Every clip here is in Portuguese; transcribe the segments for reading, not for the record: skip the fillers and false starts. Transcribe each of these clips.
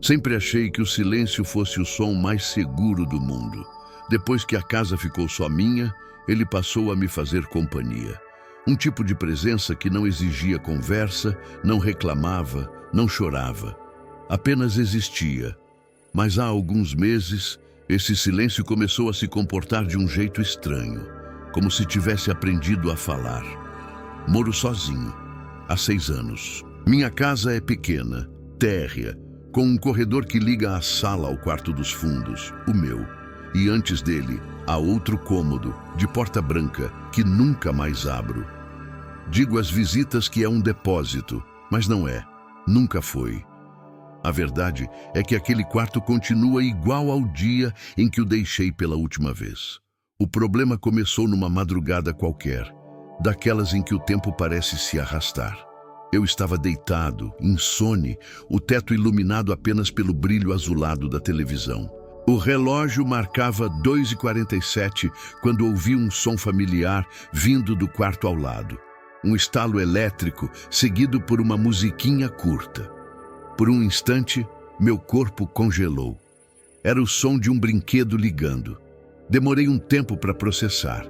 Sempre achei que o silêncio fosse o som mais seguro do mundo. Depois que a casa ficou só minha, ele passou a me fazer companhia. Um tipo de presença que não exigia conversa, não reclamava, não chorava. Apenas existia. Mas há alguns meses, esse silêncio começou a se comportar de um jeito estranho, como se tivesse aprendido a falar. Moro sozinho, há 6 anos. Minha casa é pequena, térrea, com um corredor que liga a sala ao quarto dos fundos, o meu. E antes dele, há outro cômodo, de porta branca, que nunca mais abro. Digo às visitas que é um depósito, mas não é. Nunca foi. A verdade é que aquele quarto continua igual ao dia em que o deixei pela última vez. O problema começou numa madrugada qualquer, daquelas em que o tempo parece se arrastar. Eu estava deitado, insone, o teto iluminado apenas pelo brilho azulado da televisão. O relógio marcava 2h47 quando ouvi um som familiar vindo do quarto ao lado. Um estalo elétrico seguido por uma musiquinha curta. Por um instante, meu corpo congelou. Era o som de um brinquedo ligando. Demorei um tempo para processar.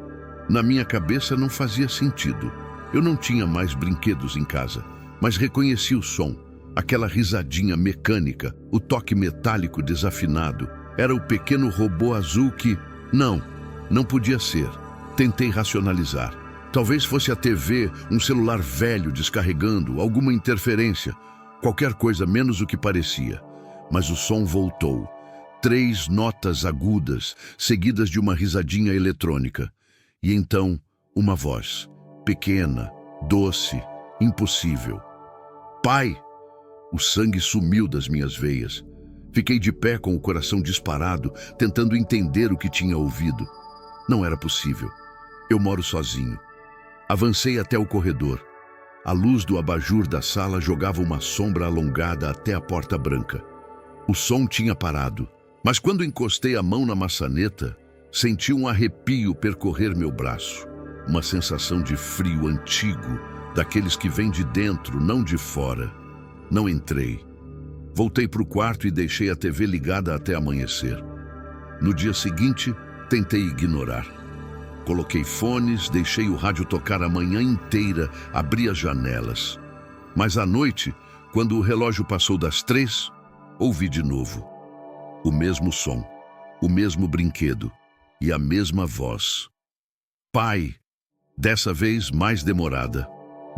Na minha cabeça não fazia sentido. Eu não tinha mais brinquedos em casa, mas reconheci o som, aquela risadinha mecânica, o toque metálico desafinado. Era o pequeno robô azul que... Não podia ser. Tentei racionalizar. Talvez fosse a TV, um celular velho descarregando, alguma interferência, qualquer coisa menos o que parecia. Mas o som voltou. 3 notas agudas, seguidas de uma risadinha eletrônica. E então, uma voz, pequena, doce, impossível. Pai! O sangue sumiu das minhas veias. Fiquei de pé com o coração disparado, tentando entender o que tinha ouvido. Não era possível. Eu moro sozinho. Avancei até o corredor. A luz do abajur da sala jogava uma sombra alongada até a porta branca. O som tinha parado, mas quando encostei a mão na maçaneta, senti um arrepio percorrer meu braço. Uma sensação de frio antigo, daqueles que vêm de dentro, não de fora. Não entrei. Voltei para o quarto e deixei a TV ligada até amanhecer. No dia seguinte, tentei ignorar. Coloquei fones, deixei o rádio tocar a manhã inteira, abri as janelas. Mas à noite, quando o relógio passou das 3, ouvi de novo. O mesmo som, o mesmo brinquedo e a mesma voz. Pai! Dessa vez mais demorada,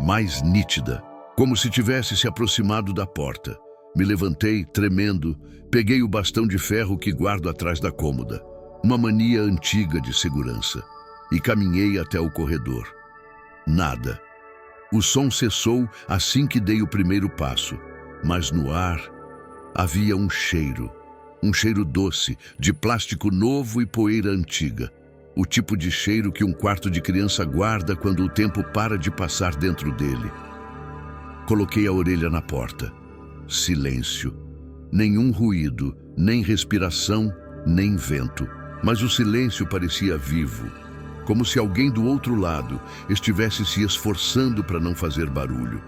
mais nítida, como se tivesse se aproximado da porta. Me levantei, tremendo, peguei o bastão de ferro que guardo atrás da cômoda, uma mania antiga de segurança, e caminhei até o corredor. Nada. O som cessou assim que dei o primeiro passo, mas no ar havia um cheiro doce, de plástico novo e poeira antiga. O tipo de cheiro que um quarto de criança guarda quando o tempo para de passar dentro dele. Coloquei a orelha na porta. Silêncio. Nenhum ruído, nem respiração, nem vento. Mas o silêncio parecia vivo, como se alguém do outro lado estivesse se esforçando para não fazer barulho.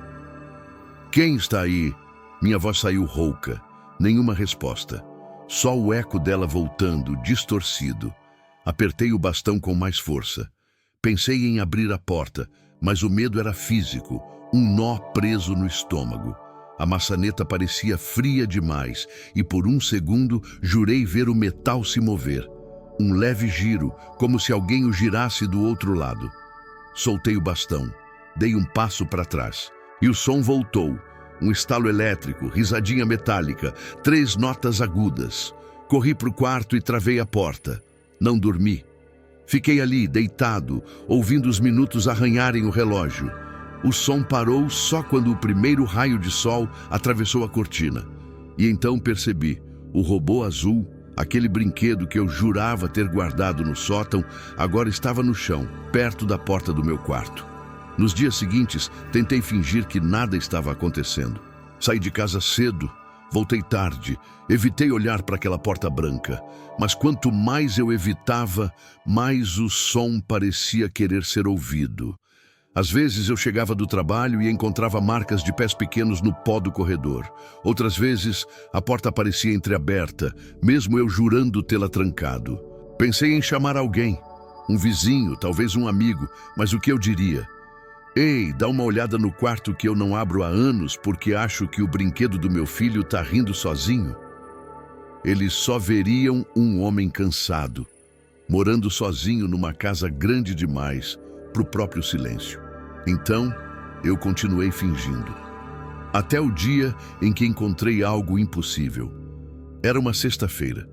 Quem está aí? Minha voz saiu rouca. Nenhuma resposta. Só o eco dela voltando, distorcido. Apertei o bastão com mais força. Pensei em abrir a porta, mas o medo era físico, um nó preso no estômago. A maçaneta parecia fria demais e por um segundo jurei ver o metal se mover. Um leve giro, como se alguém o girasse do outro lado. Soltei o bastão, dei um passo para trás e o som voltou. Um estalo elétrico, risadinha metálica, 3 notas agudas. Corri para o quarto e travei a porta. Não dormi. Fiquei ali, deitado, ouvindo os minutos arranharem o relógio. O som parou só quando o primeiro raio de sol atravessou a cortina. E então percebi, o robô azul, aquele brinquedo que eu jurava ter guardado no sótão, agora estava no chão, perto da porta do meu quarto. Nos dias seguintes, tentei fingir que nada estava acontecendo. Saí de casa cedo, voltei tarde, evitei olhar para aquela porta branca. Mas quanto mais eu evitava, mais o som parecia querer ser ouvido. Às vezes eu chegava do trabalho e encontrava marcas de pés pequenos no pó do corredor. Outras vezes, a porta parecia entreaberta, mesmo eu jurando tê-la trancado. Pensei em chamar alguém, um vizinho, talvez um amigo, mas o que eu diria? Ei, dá uma olhada no quarto que eu não abro há anos porque acho que o brinquedo do meu filho está rindo sozinho. Eles só veriam um homem cansado, morando sozinho numa casa grande demais para o próprio silêncio. Então, eu continuei fingindo. Até o dia em que encontrei algo impossível. Era uma sexta-feira.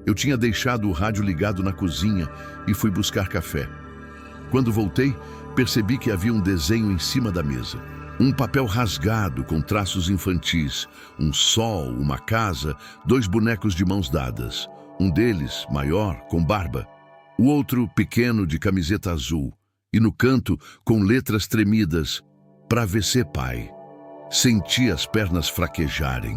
Eu tinha deixado o rádio ligado na cozinha e fui buscar café. Quando voltei, percebi que havia um desenho em cima da mesa. Um papel rasgado com traços infantis, um sol, uma casa, 2 bonecos de mãos dadas. Um deles, maior, com barba. O outro, pequeno, de camiseta azul. E no canto, com letras tremidas, "Pra VC Pai". Senti as pernas fraquejarem.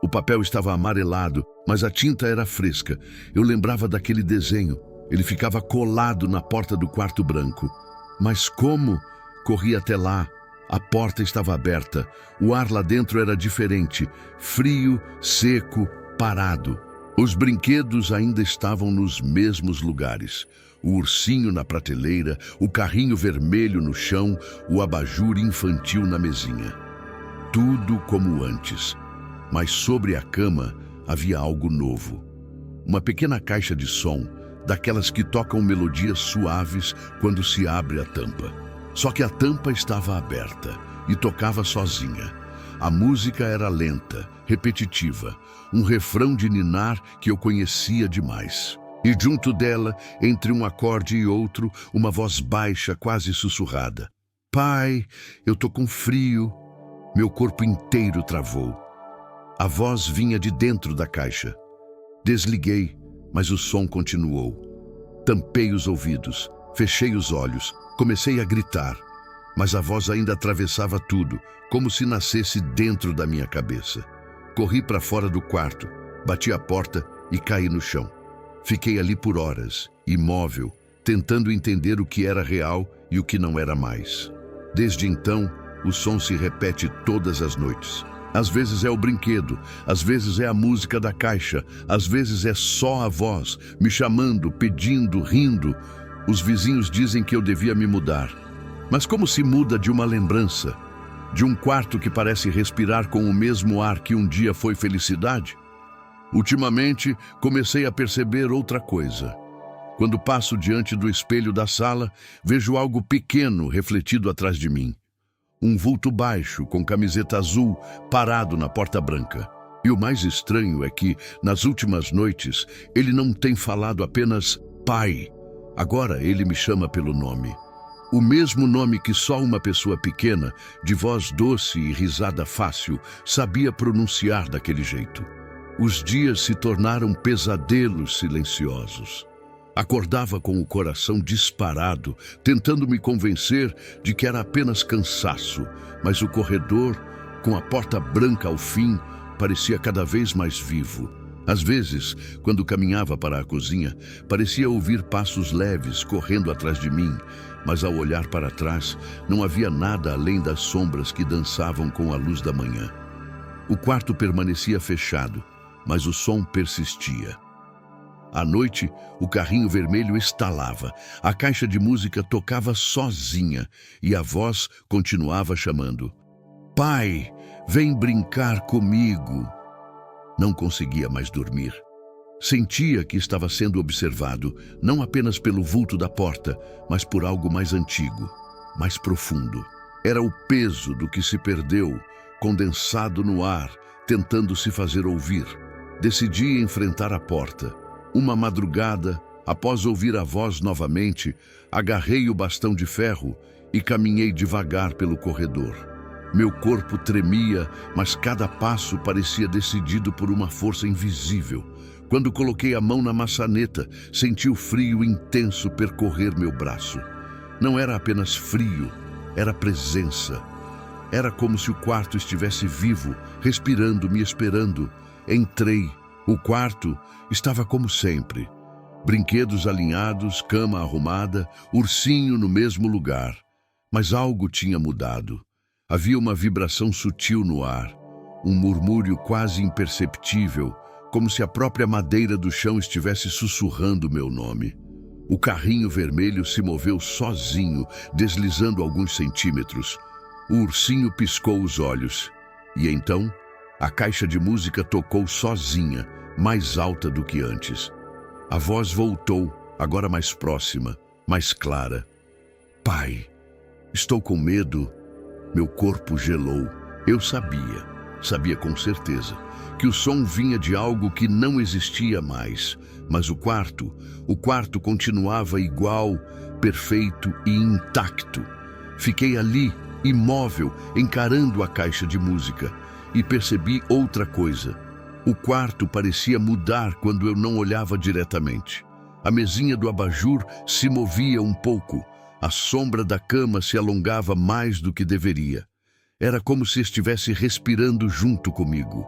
O papel estava amarelado, mas a tinta era fresca. Eu lembrava daquele desenho. Ele ficava colado na porta do quarto branco. Mas como? Corri até lá. A porta estava aberta. O ar lá dentro era diferente. Frio, seco, parado. Os brinquedos ainda estavam nos mesmos lugares. O ursinho na prateleira, o carrinho vermelho no chão, o abajur infantil na mesinha. Tudo como antes. Mas sobre a cama havia algo novo. Uma pequena caixa de som, daquelas que tocam melodias suaves quando se abre a tampa. Só que a tampa estava aberta e tocava sozinha. A música era lenta, repetitiva, um refrão de ninar que eu conhecia demais. E junto dela, entre um acorde e outro, uma voz baixa, quase sussurrada. "Pai, eu tô com frio." Meu corpo inteiro travou. A voz vinha de dentro da caixa. Desliguei, mas o som continuou. Tampei os ouvidos, fechei os olhos, comecei a gritar, mas a voz ainda atravessava tudo, como se nascesse dentro da minha cabeça. Corri para fora do quarto, bati a porta e caí no chão. Fiquei ali por horas, imóvel, tentando entender o que era real e o que não era mais. Desde então, o som se repete todas as noites. Às vezes é o brinquedo, às vezes é a música da caixa, às vezes é só a voz, me chamando, pedindo, rindo. Os vizinhos dizem que eu devia me mudar. Mas como se muda de uma lembrança? De um quarto que parece respirar com o mesmo ar que um dia foi felicidade? Ultimamente, comecei a perceber outra coisa. Quando passo diante do espelho da sala, vejo algo pequeno refletido atrás de mim. Um vulto baixo, com camiseta azul, parado na porta branca. E o mais estranho é que, nas últimas noites, ele não tem falado apenas "pai". Agora ele me chama pelo nome. O mesmo nome que só uma pessoa pequena, de voz doce e risada fácil, sabia pronunciar daquele jeito. Os dias se tornaram pesadelos silenciosos. Acordava com o coração disparado, tentando me convencer de que era apenas cansaço, mas o corredor, com a porta branca ao fim, parecia cada vez mais vivo. Às vezes, quando caminhava para a cozinha, parecia ouvir passos leves correndo atrás de mim, mas ao olhar para trás, não havia nada além das sombras que dançavam com a luz da manhã. O quarto permanecia fechado, mas o som persistia. À noite, o carrinho vermelho estalava, a caixa de música tocava sozinha e a voz continuava chamando. "Pai, vem brincar comigo." Não conseguia mais dormir. Sentia que estava sendo observado, não apenas pelo vulto da porta, mas por algo mais antigo, mais profundo. Era o peso do que se perdeu, condensado no ar, tentando se fazer ouvir. Decidi enfrentar a porta. Uma madrugada, após ouvir a voz novamente, agarrei o bastão de ferro e caminhei devagar pelo corredor. Meu corpo tremia, mas cada passo parecia decidido por uma força invisível. Quando coloquei a mão na maçaneta, senti o frio intenso percorrer meu braço. Não era apenas frio, era presença. Era como se o quarto estivesse vivo, respirando, me esperando. Entrei. O quarto estava como sempre. Brinquedos alinhados, cama arrumada, ursinho no mesmo lugar. Mas algo tinha mudado. Havia uma vibração sutil no ar, um murmúrio quase imperceptível, como se a própria madeira do chão estivesse sussurrando meu nome. O carrinho vermelho se moveu sozinho, deslizando alguns centímetros. O ursinho piscou os olhos. E então, a caixa de música tocou sozinha, mais alta do que antes. A voz voltou, agora mais próxima, mais clara. Pai, estou com medo. Meu corpo gelou. Eu sabia com certeza, que o som vinha de algo que não existia mais. Mas o quarto continuava igual, perfeito e intacto. Fiquei ali, imóvel, encarando a caixa de música, e percebi outra coisa. O quarto parecia mudar quando eu não olhava diretamente. A mesinha do abajur se movia um pouco. A sombra da cama se alongava mais do que deveria. Era como se estivesse respirando junto comigo.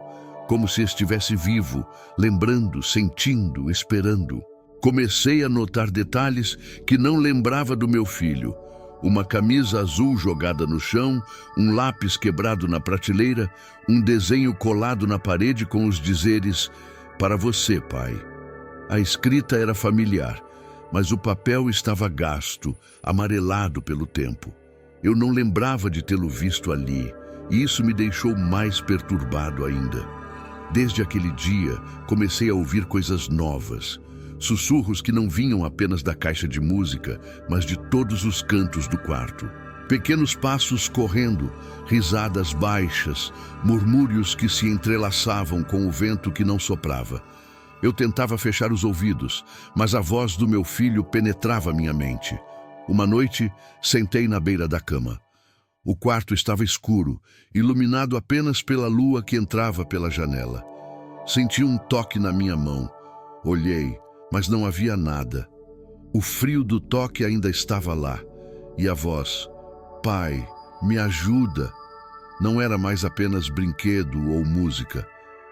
Como se estivesse vivo, lembrando, sentindo, esperando. Comecei a notar detalhes que não lembrava do meu filho. Uma camisa azul jogada no chão, um lápis quebrado na prateleira, um desenho colado na parede com os dizeres: "Para você, pai". A escrita era familiar, mas o papel estava gasto, amarelado pelo tempo. Eu não lembrava de tê-lo visto ali, e isso me deixou mais perturbado ainda. Desde aquele dia, comecei a ouvir coisas novas. Sussurros que não vinham apenas da caixa de música, mas de todos os cantos do quarto. Pequenos passos correndo, risadas baixas, murmúrios que se entrelaçavam com o vento que não soprava. Eu tentava fechar os ouvidos, mas a voz do meu filho penetrava minha mente. Uma noite, sentei na beira da cama. O quarto estava escuro, iluminado apenas pela lua que entrava pela janela. Senti um toque na minha mão. Olhei, mas não havia nada. O frio do toque ainda estava lá. E a voz: "Pai, me ajuda", não era mais apenas brinquedo ou música.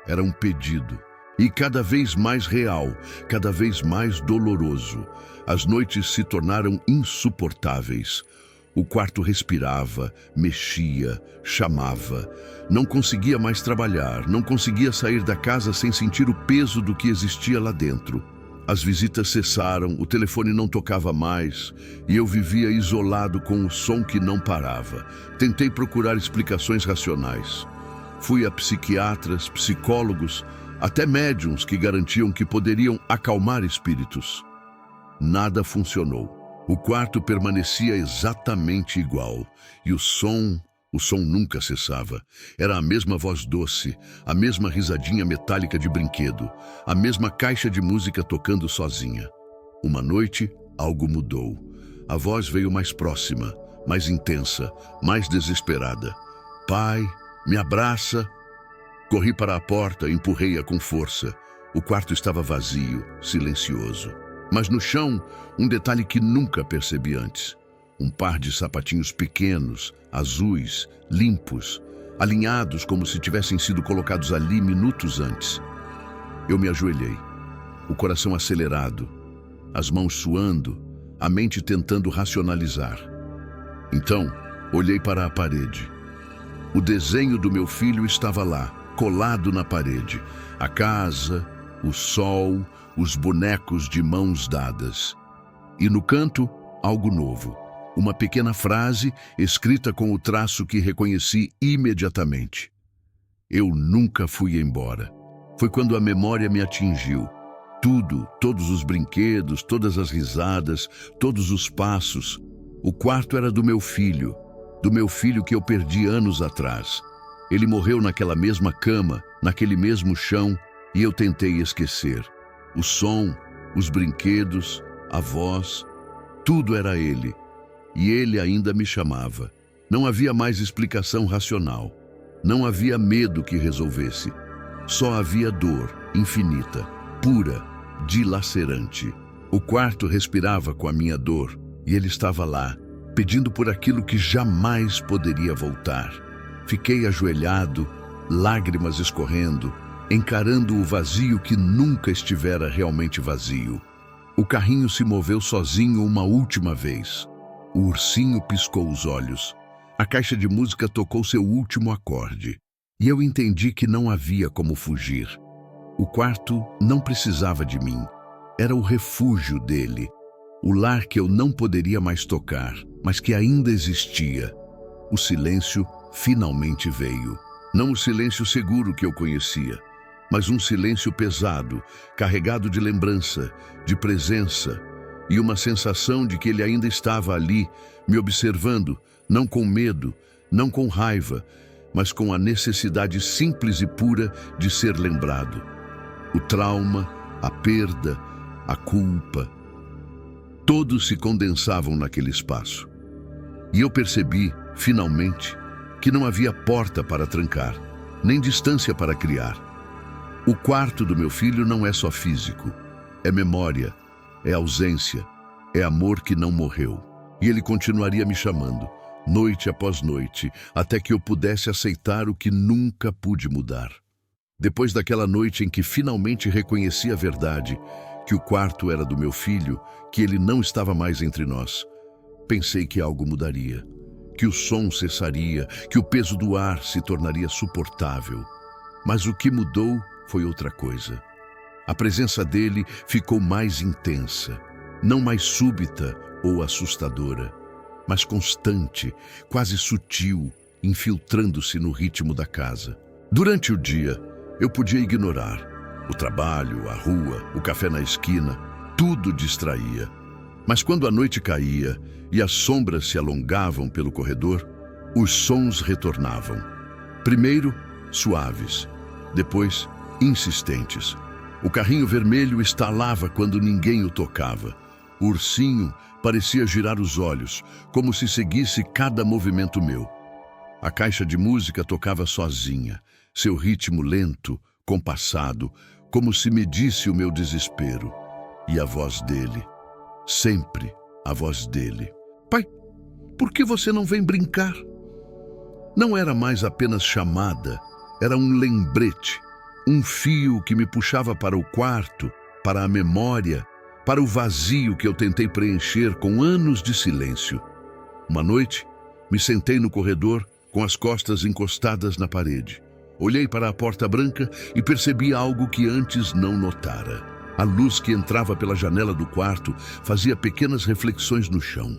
Era um pedido. E cada vez mais real, cada vez mais doloroso. As noites se tornaram insuportáveis. O quarto respirava, mexia, chamava. Não conseguia mais trabalhar, não conseguia sair da casa sem sentir o peso do que existia lá dentro. As visitas cessaram, o telefone não tocava mais, e eu vivia isolado com o som que não parava. Tentei procurar explicações racionais. Fui a psiquiatras, psicólogos, até médiuns que garantiam que poderiam acalmar espíritos. Nada funcionou. O quarto permanecia exatamente igual, e o som nunca cessava. Era a mesma voz doce, a mesma risadinha metálica de brinquedo, a mesma caixa de música tocando sozinha. Uma noite, algo mudou. A voz veio mais próxima, mais intensa, mais desesperada. "Pai, me abraça". Corri para a porta, empurrei-a com força. O quarto estava vazio, silencioso. Mas no chão, um detalhe que nunca percebi antes. Um par de sapatinhos pequenos, azuis, limpos, alinhados como se tivessem sido colocados ali minutos antes. Eu me ajoelhei, o coração acelerado, as mãos suando, a mente tentando racionalizar. Então, olhei para a parede. O desenho do meu filho estava lá, colado na parede. A casa, o sol, os bonecos de mãos dadas. E no canto, algo novo. Uma pequena frase escrita com o traço que reconheci imediatamente. "Eu nunca fui embora". Foi quando a memória me atingiu. Tudo, todos os brinquedos, todas as risadas, todos os passos. O quarto era do meu filho que eu perdi anos atrás. Ele morreu naquela mesma cama, naquele mesmo chão, e eu tentei esquecer. O som, os brinquedos, a voz, tudo era ele. E ele ainda me chamava. Não havia mais explicação racional. Não havia medo que resolvesse. Só havia dor, infinita, pura, dilacerante. O quarto respirava com a minha dor, e ele estava lá, pedindo por aquilo que jamais poderia voltar. Fiquei ajoelhado, lágrimas escorrendo, encarando o vazio que nunca estivera realmente vazio. O carrinho se moveu sozinho uma última vez. O ursinho piscou os olhos. A caixa de música tocou seu último acorde. E eu entendi que não havia como fugir. O quarto não precisava de mim. Era o refúgio dele. O lar que eu não poderia mais tocar, mas que ainda existia. O silêncio finalmente veio. Não o silêncio seguro que eu conhecia, mas um silêncio pesado, carregado de lembrança, de presença, e uma sensação de que ele ainda estava ali, me observando, não com medo, não com raiva, mas com a necessidade simples e pura de ser lembrado. O trauma, a perda, a culpa, todos se condensavam naquele espaço. E eu percebi, finalmente, que não havia porta para trancar, nem distância para criar. O quarto do meu filho não é só físico, é memória, é ausência, é amor que não morreu. E ele continuaria me chamando, noite após noite, até que eu pudesse aceitar o que nunca pude mudar. Depois daquela noite em que finalmente reconheci a verdade, que o quarto era do meu filho, que ele não estava mais entre nós, pensei que algo mudaria, que o som cessaria, que o peso do ar se tornaria suportável. Mas o que mudou foi outra coisa. A presença dele ficou mais intensa, não mais súbita ou assustadora, mas constante, quase sutil, infiltrando-se no ritmo da casa. Durante o dia, eu podia ignorar. O trabalho, a rua, o café na esquina, tudo distraía. Mas quando a noite caía e as sombras se alongavam pelo corredor, os sons retornavam. Primeiro, suaves, depois, insistentes. O carrinho vermelho estalava quando ninguém o tocava. O ursinho parecia girar os olhos, como se seguisse cada movimento meu. A caixa de música tocava sozinha, seu ritmo lento, compassado, como se medisse o meu desespero. E a voz dele, sempre a voz dele. Pai, por que você não vem brincar? Não era mais apenas chamada, era um lembrete, um fio que me puxava para o quarto, para a memória, para o vazio que eu tentei preencher com anos de silêncio. Uma noite, me sentei no corredor com as costas encostadas na parede. Olhei para a porta branca e percebi algo que antes não notara. A luz que entrava pela janela do quarto fazia pequenas reflexões no chão.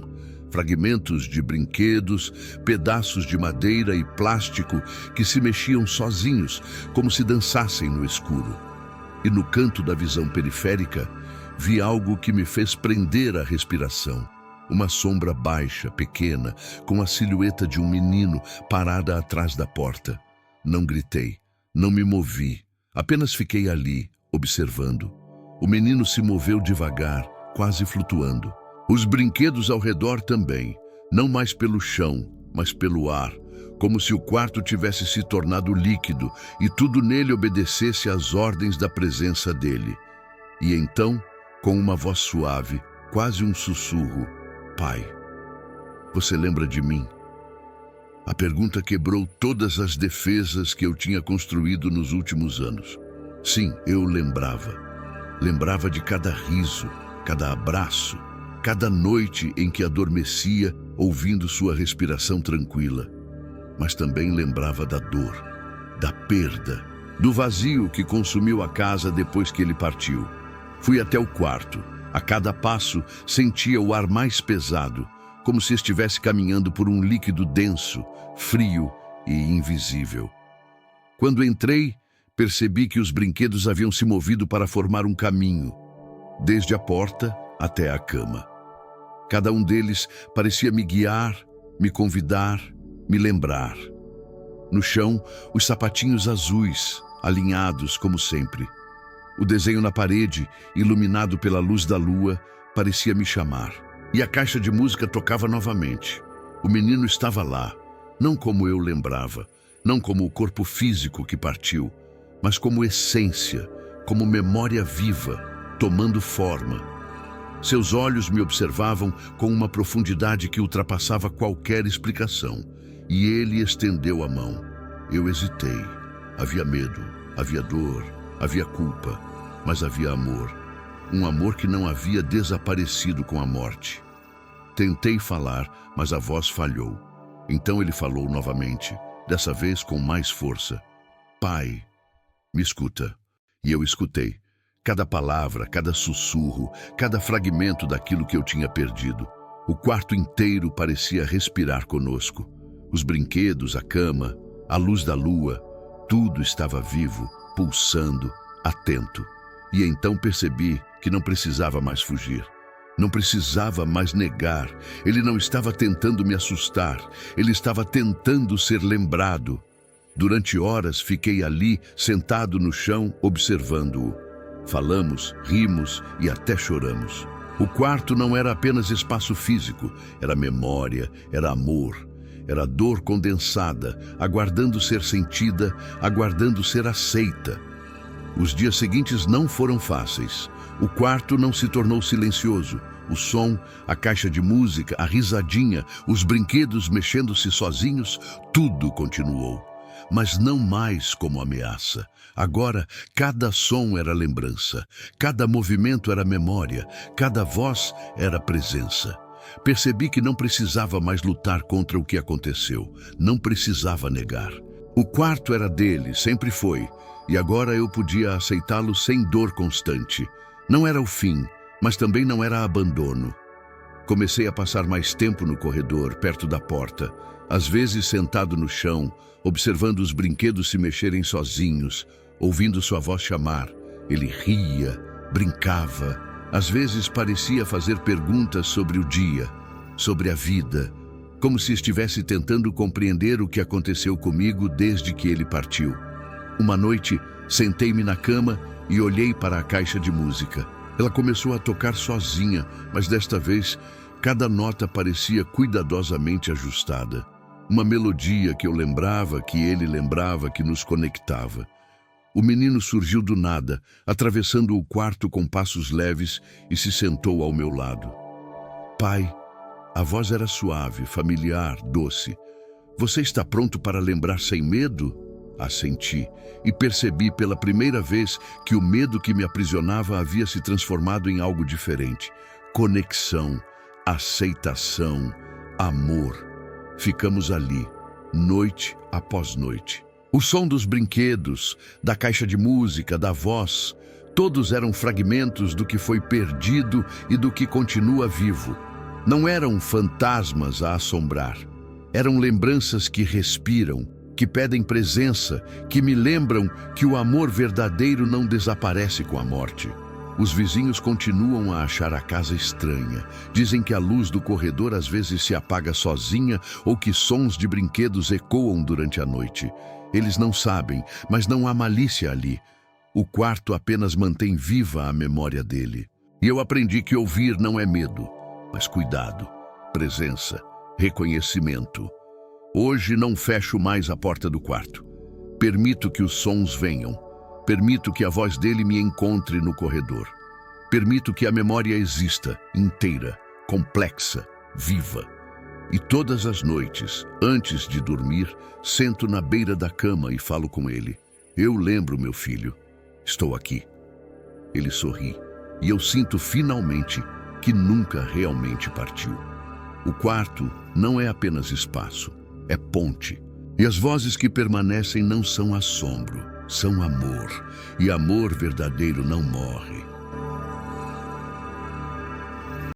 Fragmentos de brinquedos, pedaços de madeira e plástico que se mexiam sozinhos, como se dançassem no escuro. E no canto da visão periférica, vi algo que me fez prender a respiração. Uma sombra baixa, pequena, com a silhueta de um menino parada atrás da porta. Não gritei, não me movi, apenas fiquei ali, observando. O menino se moveu devagar, quase flutuando. Os brinquedos ao redor também, não mais pelo chão, mas pelo ar, como se o quarto tivesse se tornado líquido e tudo nele obedecesse às ordens da presença dele. E então, com uma voz suave, quase um sussurro, Pai, você lembra de mim? A pergunta quebrou todas as defesas que eu tinha construído nos últimos anos. Sim, eu lembrava. Lembrava de cada riso, cada abraço, cada noite em que adormecia ouvindo sua respiração tranquila. Mas também lembrava da dor, da perda, do vazio que consumiu a casa depois que ele partiu. Fui até o quarto. A cada passo sentia o ar mais pesado, como se estivesse caminhando por um líquido denso, frio e invisível. Quando entrei, percebi que os brinquedos haviam se movido para formar um caminho, desde a porta até a cama. Cada um deles parecia me guiar, me convidar, me lembrar. No chão, os sapatinhos azuis, alinhados como sempre. O desenho na parede, iluminado pela luz da lua, parecia me chamar. E a caixa de música tocava novamente. O menino estava lá, não como eu lembrava, não como o corpo físico que partiu, mas como essência, como memória viva, tomando forma. Seus olhos me observavam com uma profundidade que ultrapassava qualquer explicação, e ele estendeu a mão. Eu hesitei. Havia medo, havia dor, havia culpa, mas havia amor. Um amor que não havia desaparecido com a morte. Tentei falar, mas a voz falhou. Então ele falou novamente, dessa vez com mais força. Pai, me escuta. E eu escutei. Cada palavra, cada sussurro, cada fragmento daquilo que eu tinha perdido. O quarto inteiro parecia respirar conosco. Os brinquedos, a cama, a luz da lua, tudo estava vivo, pulsando, atento. E então percebi que não precisava mais fugir. Não precisava mais negar. Ele não estava tentando me assustar. Ele estava tentando ser lembrado. Durante horas fiquei ali, sentado no chão, observando-o. Falamos, rimos e até choramos. O quarto não era apenas espaço físico, era memória, era amor, era dor condensada, aguardando ser sentida, aguardando ser aceita. Os dias seguintes não foram fáceis. O quarto não se tornou silencioso. O som, a caixa de música, a risadinha, os brinquedos mexendo-se sozinhos, tudo continuou. Mas não mais como ameaça. Agora, cada som era lembrança, cada movimento era memória, cada voz era presença. Percebi que não precisava mais lutar contra o que aconteceu, não precisava negar. O quarto era dele, sempre foi, e agora eu podia aceitá-lo sem dor constante. Não era o fim, mas também não era abandono. Comecei a passar mais tempo no corredor, perto da porta, às vezes sentado no chão, observando os brinquedos se mexerem sozinhos, ouvindo sua voz chamar. Ele ria, brincava, às vezes parecia fazer perguntas sobre o dia, sobre a vida, como se estivesse tentando compreender o que aconteceu comigo desde que ele partiu. Uma noite, sentei-me na cama e olhei para a caixa de música. Ela começou a tocar sozinha, mas desta vez, cada nota parecia cuidadosamente ajustada. Uma melodia que eu lembrava, que ele lembrava, que nos conectava. O menino surgiu do nada, atravessando o quarto com passos leves e se sentou ao meu lado. Pai, a voz era suave, familiar, doce. Você está pronto para lembrar sem medo? Assenti e percebi pela primeira vez que o medo que me aprisionava havia se transformado em algo diferente. Conexão, aceitação, amor. Ficamos ali, noite após noite. O som dos brinquedos, da caixa de música, da voz, todos eram fragmentos do que foi perdido e do que continua vivo. Não eram fantasmas a assombrar. Eram lembranças que respiram, que pedem presença, que me lembram que o amor verdadeiro não desaparece com a morte. Os vizinhos continuam a achar a casa estranha. Dizem que a luz do corredor às vezes se apaga sozinha ou que sons de brinquedos ecoam durante a noite. Eles não sabem, mas não há malícia ali. O quarto apenas mantém viva a memória dele. E eu aprendi que ouvir não é medo, mas cuidado, presença, reconhecimento. Hoje não fecho mais a porta do quarto. Permito que os sons venham. Permito que a voz dele me encontre no corredor. Permito que a memória exista, inteira, complexa, viva. E todas as noites, antes de dormir, sento na beira da cama e falo com ele. Eu lembro, meu filho. Estou aqui. Ele sorri. E eu sinto finalmente que nunca realmente partiu. O quarto não é apenas espaço, é ponte. E as vozes que permanecem não são assombro, são amor. E amor verdadeiro não morre.